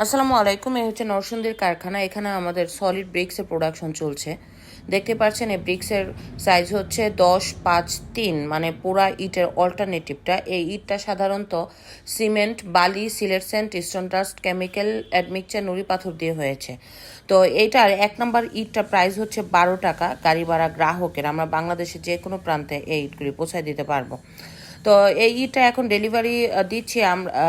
আসসালামু আলাইকুম। এই হচ্ছে নরসিংদীর কারখানা। এখানে আমাদের সলিড ব্রিক্সের প্রোডাকশন চলছে। দেখতে পাচ্ছেন এই ব্রিক্সের সাইজ হচ্ছে 10-5-3, মানে পুরা ইটের অল্টারনেটিভটা। এই ইটটা সাধারণত সিমেন্ট, বালি, Sylhet sand, stone dust, chemical admixture, নুড়ি পাথর দিয়ে হয়েছে। তো এইটার 1 নম্বর ইটটা প্রাইস হচ্ছে 12 টাকা। গাড়ি ভাড়া গ্রাহকের, আমরা বাংলাদেশের যে কোনো প্রান্তে এই ইটগুলি পৌঁছায় দিতে পারবো। তো এই ইটটা এখন ডেলিভারি দিচ্ছি আমরা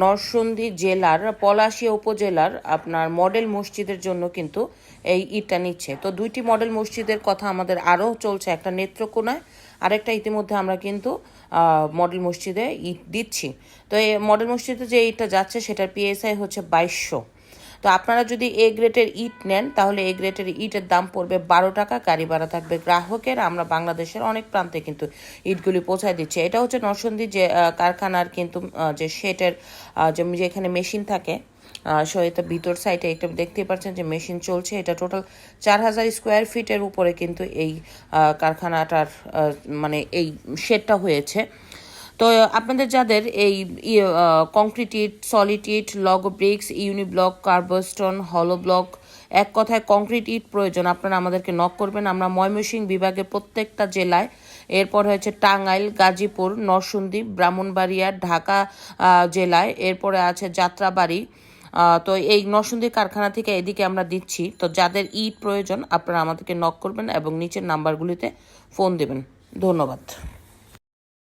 নরসিংদী জেলার পলাশিয়া উপজেলার আপনার মডেল মসজিদের জন্য কিন্তু এই ইটটা নিচ্ছে। তো 2টি মডেল মসজিদের কথা আমাদের আরও চলছে, একটা নেত্রকোনায়, আরেকটা ইতিমধ্যে আমরা কিন্তু মডেল মসজিদে ইট দিচ্ছি। তো এই মডেল মসজিদে যে ইটটা যাচ্ছে সেটার পিএসআই হচ্ছে 2200। তো আপনারা যদি এ গ্রেডের ইট নেন তাহলে এ গ্রেডের ইটের দাম পড়বে 12 টাকা, গাড়ি ভাড়া থাকবে গ্রাহকের। আমরা বাংলাদেশের অনেক প্রান্তে কিন্তু ইটগুলি পৌঁছায় দিচ্ছি। এটা হচ্ছে নরসিংদী যে কারখানার কিন্তু যে শেটের যেখানে মেশিন থাকে, সো এটা ভিতর সাইডে একটা দেখতে পাচ্ছেন যে মেশিন চলছে। এটা টোটাল 4000 স্কোয়ার ফিটের উপরে কিন্তু এই কারখানাটার মানে এই শেডটা হয়েছে। তো আপনাদের যাদের এই কংক্রিট ইট, সলিড ইট, লগো ব্রিক্স, ইউনিব্লক, কার্বস্টোন, হলো ব্লক, এক কথায় কংক্রিট ইট প্রয়োজন, আপনারা আমাদেরকে নক করবেন। আমরা ময়মনসিংহ বিভাগের প্রত্যেকটা জেলায়, এরপর হয়েছে টাঙ্গাইল, গাজীপুর, নরসিংদী, ব্রাহ্মণবাড়িয়া, ঢাকা জেলায়, এরপরে আছে যাত্রাবাড়ি। তো এই নরসিংদী কারখানা থেকে এদিকে আমরা দিচ্ছি। তো যাদের ইট প্রয়োজন আপনারা আমাদেরকে নক করবেন এবং নিচের নাম্বারগুলিতে ফোন দেবেন। ধন্যবাদ।